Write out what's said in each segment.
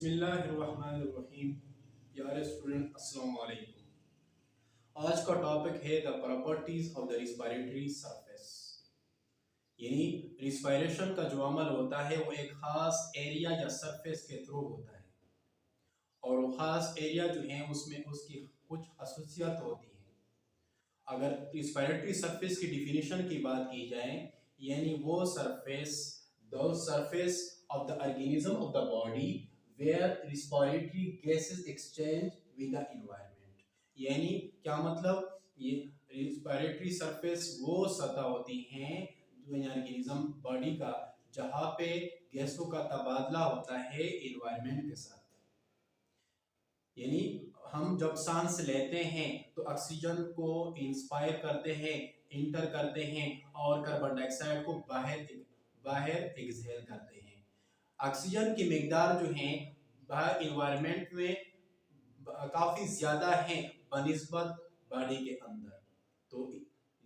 बिस्मिल्लाहिर्रहमानिर्रहीम। यार स्टूडेंट अस्सलाम वालेकुम। आज का टॉपिक है the properties of the respiratory surface. यानी रिस्पिरेशन का जो अमल होता है वो एक खास एरिया या सरफेस के थ्रू होता है और वो खास एरिया जो है उसमें उसकी कुछ खसूसियत होती है। अगर रिस्पिरेटरी सरफेस की डिफिनीशन की बात की जाए यानी वो surface the surface of the organism of the body where respiratory gases exchange with the environment. यानी क्या मतलब, ये रिस्पिरेटरी सरफेस वो सतह होती हैं जो ऑर्गेनिज्म बॉडी का जहाँ पे गैसों का तबादला होता है एनवायरनमेंट के साथ। यानी हम जब सांस लेते हैं तो ऑक्सीजन को इंस्पायर करते हैं, इंटर करते हैं और कार्बन डाइऑक्साइड को बाहर बाहर एक्सहेल करते हैं। ऑक्सीजन की मिकदार जो है बाहर इन्वायरमेंट में काफी ज्यादा है बनिस्बत बॉडी के अंदर। तो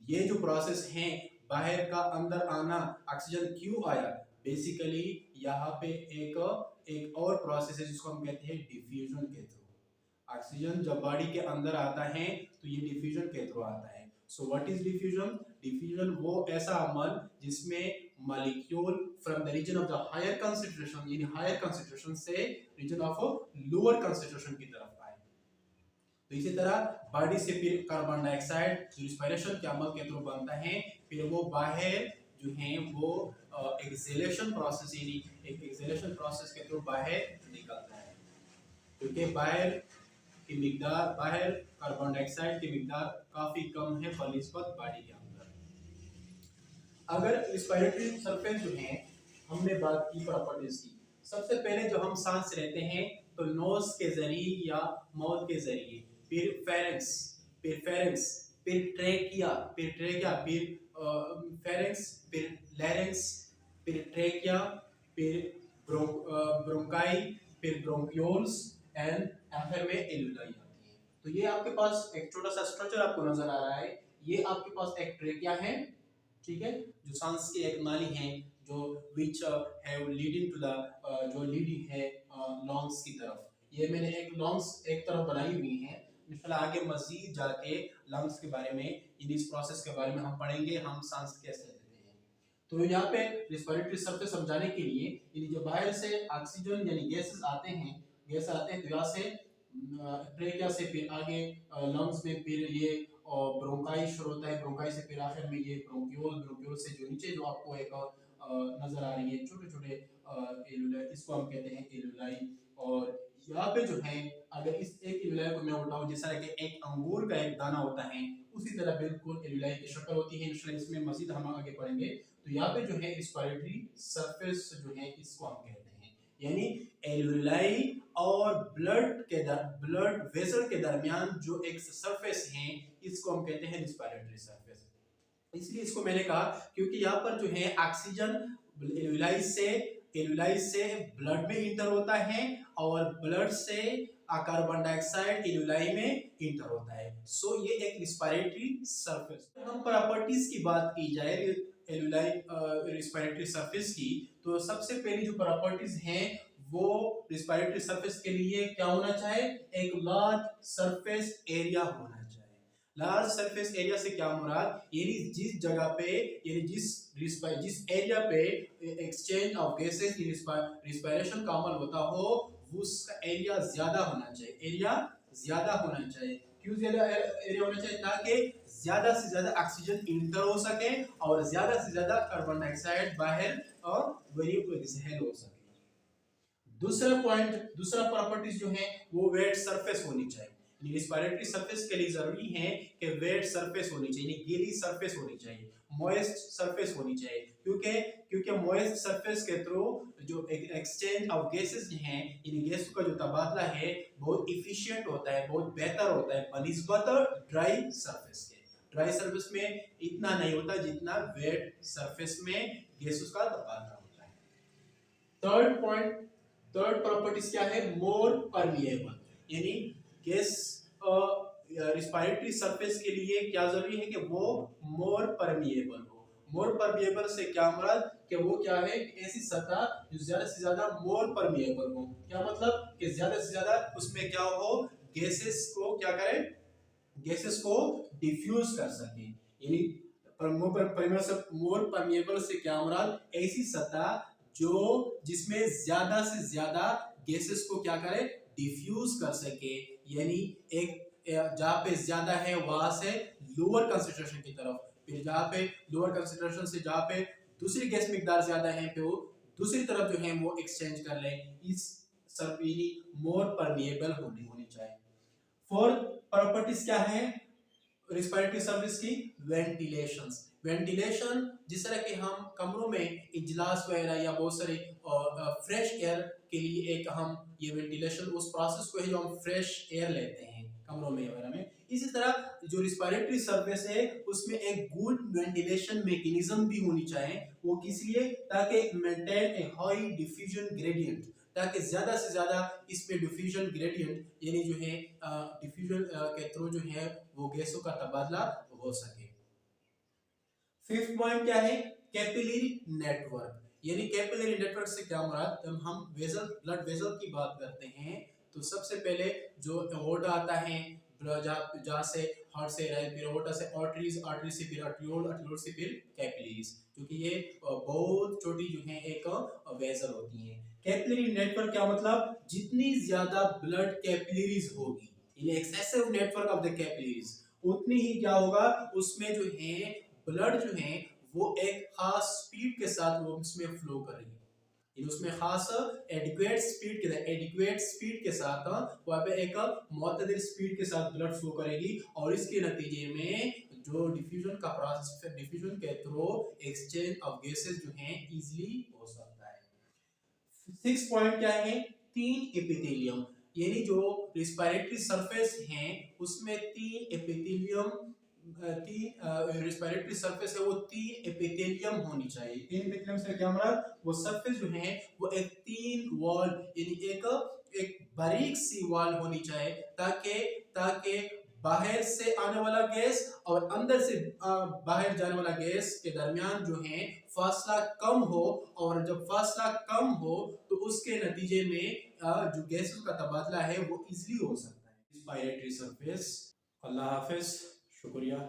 ये जो प्रोसेस है बाहर का अंदर आना, ऑक्सीजन क्यों आया, बेसिकली यहाँ पे एक एक और प्रोसेस है जिसको हम कहते हैं डिफ्यूजन के थ्रू। ऑक्सीजन जब बॉडी के अंदर आता है तो ये डिफ्यूजन के थ्रू आता है। So what is diffusion? Diffusion वो ऐसा अमल जिसमें molecule from the region of the higher concentration यानी हायर कंसंट्रेशन से रीजन ऑफ लोअर कंसंट्रेशन की तरफ आए। तो इसी तरह बॉडी से फिर कार्बन डाइऑक्साइड जो रिस्पिरेशन के अमल के थ्रू बनता है, फिर वो बाहर जो है वो एक्सेलेशन प्रोसेस यानी एक एक्सेलेशन प्रोसेस के थ्रू बाहर निकलता है, क्योंकि बाहर की मिकदार बाहर कार्बन डाइऑक्साइड की मिकदार काफी कम है बनिस्बत बॉडी के अंदर। अगर रिस्पिरेटरी सरफेस जो है हमने बात की प्रॉपर्टीज की, सबसे पहले जो हम सांस लेते हैं तो नोज के जरिए या माउथ के जरिए, फिर फेरेंक्स, फिर ट्रेकिया, फिर फेरेंक्स, फिर लैरिंक्स, फिर ट्रेकिया, फिर ब्रोंकाई, फिर ब्रोंक्यूल्स एंड आखिर में एलुलाई आती है। तो ये आपके पास एक छोटा सा स्ट्रक्चर आपको नजर आ रहा है। ये आपके पास एक ट्रेकिया है, ठीक है, जो सांस की एक नाली है जो which have leading to the जो लीडिंग है लंग्स की तरफ। ये मैंने एक लंग्स एक तरफ बनाई हुई है। इंशाल्लाह आगे मजीद जाके लंग्स के बारे में, इस प्रोसेस के बारे में हम पढ़ेंगे, हम सांस कैसे लेते हैं। तो यहाँ पे रिस्पिरेटरी सरफेस समझाने के लिए यानी जो बाहर से ऑक्सीजन यानी गैसेस आते हैं, गैस आते हैं तो यहाँ से ट्रेकिया से फिर आगे लंग्स में, फिर ये ब्रोंकाई शुरू होता है, ब्रोंकाई से फिर आखिर में ये ब्रोंक्यूल, ब्रोंक्यूल से जो नीचे जो आपको एक नजर आ रही है छोटे छोटे एलुलाई, इसको हम कहते हैं एलुलाई। और यहाँ पे जो है अगर इस एक एलुलाई को मैं उठाऊं जैसा कि एक अंगूर का एक दाना होता है, उसी तरह बिल्कुल एलुलाई की शक्ल होती है। इंशाल्लाह इसमें मजीद हम आगे पढ़ेंगे। तो यहाँ पे जो है रिस्पिरेटरी सरफेस जो है इसको हम कहते हैं, यानी एलुलाई और ब्लड वेसल के दरमियान जो एक सरफेस है इसको हम कहते हैं रिस्पिरेटरी सरफेस। इसलिए इसको मैंने कहा क्योंकि यहाँ पर जो है ऑक्सीजन एलुलाई से ब्लड में इंटर होता है और ब्लड से कार्बन डाइऑक्साइड एलुलाई में इंटर होता है। सो ये एक रिस्पिरेटरी सरफेस। हम प्रॉपर्टीज की बात की जाए एलुलाई रिस्पिरेटरी सरफेस की, तो सबसे पहली जो प्रॉपर्टीज हैं वो रिस्पिरेटरी सरफेस के लिए क्या होना चाहिए, एक लार्ज सरफेस एरिया होना चाहिए। लार्ज सरफेस एरिया से क्या मुराद, यानी जिस जगह पे यानी जिस एरिया पे एक्सचेंज ऑफ गैसेस रिस्पिरेशन का अमल होता हो उसका एरिया ज्यादा होना चाहिए, एरिया ज्यादा होना चाहिए। क्यों ज्यादा एरिया होना चाहिए? ताकि ज्यादा से ज्यादा ऑक्सीजन इंटर हो सके और ज्यादा से ज्यादा कार्बन डाइऑक्साइड बाहर और एक्सहेल हो सके। दूसरा प्रॉपर्टीज जो है वो वेट सरफेस होनी चाहिए। रिस्पिरेटरी सरफेस के लिए जरूरी है कि वेट सरफेस होनी चाहिए, गीली सरफेस होनी चाहिए, मॉइस्ट सरफेस होनी चाहिए। क्योंकि मॉइस्ट सरफेस के थ्रू जो एक्सचेंज ऑफ गैसेस हैं, इन गैसों का जो तबादला है बहुत इफिशिएंट होता है, बहुत बेहतर होता है बनिस्बत ड्राई सरफेस के। ड्राई सरफेस में इतना नहीं होता जितना वेट सरफेस में गैसों का तबादला होता है। थर्ड प्रॉपर्टीज क्या है, मोर परमिएबल, यानी गैस रिस्पिरेटरी सरफेस के लिए क्या जरूरी है कि वो मोर परमिएबल हो। मोर परमिएबल से क्या मुराद, कि वो क्या है, ऐसी सतह जो ज्यादा से ज्यादा मोर परमिएबल हो। क्या मतलब कि ज्यादा से ज्यादा उसमें क्या हो, गैसेस को क्या करे, गैसेस को डिफ्यूज कर सके। यानी मोर परमिएबल से क्या मुराद, ऐसी सतह जो जिसमें ज्यादा से ज्यादा गैसेस को क्या करे, डिफ्यूज कर सके। यानी एक जहाँ पे ज्यादा है वहां से लोअर कंसंट्रेशन की तरफ, फिर जहाँ पे लोअर कंसंट्रेशन से जहाँ पे दूसरी गैस मिकदार ज्यादा है पे वो दूसरी तरफ जो है वो एक्सचेंज कर ले। इस सब मोर परमिएबल होनी चाहिए। फोर्थ प्रॉपर्टीज क्या है रिस्पिरेटरी सर्विस की, वेंटिलेशन। वेंटिलेशन जिस तरह के हम कमरों में इजलास वगैरह या बहुत सारे फ्रेश एयर के लिए एक हम ये वेंटिलेशन उस प्रोसेस को है जो हम फ्रेश एयर लेते हैं कमरों में वगैरह में, इसी तरह जो रिस्पिरेटरी सर्विस है उसमें एक गुड वेंटिलेशन मैकेनिज्म भी होनी चाहिए। वो किस लिए, ताकि मेंटेन ए हाई डिफ्यूजन ग्रेडियंट, ताकि ज्यादा से ज्यादा इसमें डिफ्यूजन ग्रेडियंट यानी जो है डिफ्यूजन के थ्रू जो है वो गैसों का तबादला हो सके। फिफ्थ पॉइंट क्या है, कैपिलरी नेटवर्क। यानी कैपिलरी नेटवर्क से क्या मुराद, जब हम वेजल ब्लड वेजल की बात करते हैं तो सबसे पहले जो एओर्टा आता है, जहाँ से हार्ट से फिर एओर्टा से आर्टरीज, आर्टरी से फिर आर्टियोल, आर्टियोल से फिर कैपिलरीज, क्योंकि ये बहुत छोटी जो है एक वेजल होती है। कैपिलरी नेटवर्क क्या मतलब, जितनी ज्यादा ब्लड कैपिलरीज होगी, in excessive network of the capillaries, उतनी ही क्या होगा उसमें जो है ब्लड जो है वो एक खास स्पीड के साथ वो उसमें फ्लो करेगी। उसमें खास एडिक्वेट स्पीड के साथ वहाँ पे एक मुतदिल स्पीड के साथ ब्लड फ्लो करेगी और इसके नतीजे में जो डिफ्यूजन का प्रोसेस है, डिफ्यूजन के थ्रू एक्सचेंज ऑफ गैसेस जो हैं इजीली हो सकता है। सिक्स पॉइंट क्या है, तीन एपिथेलियम। यानी जो रिस्पिरेटरी सरफेस हैं उसमें तीन एपिथेलियम, तीन रिस्पिरेटरी सरफेस है वो तीन एपिथेलियम होनी चाहिए। तीन एपिथेलियम से क्या मतलब, वो सरफेस जो है वो एक तीन वॉल यानी एक बारीक सी वॉल होनी चाहिए, ताकि ताकि बाहर से आने वाला गैस और अंदर से बाहर जाने वाला गैस के दरमियान जो है फासला कम हो, और जब फासला कम हो तो उसके नतीजे में जो गैसों का तबादला है वो इजीली हो सकता है। Respiratory surface. अल्लाह हाफिज, शुक्रिया।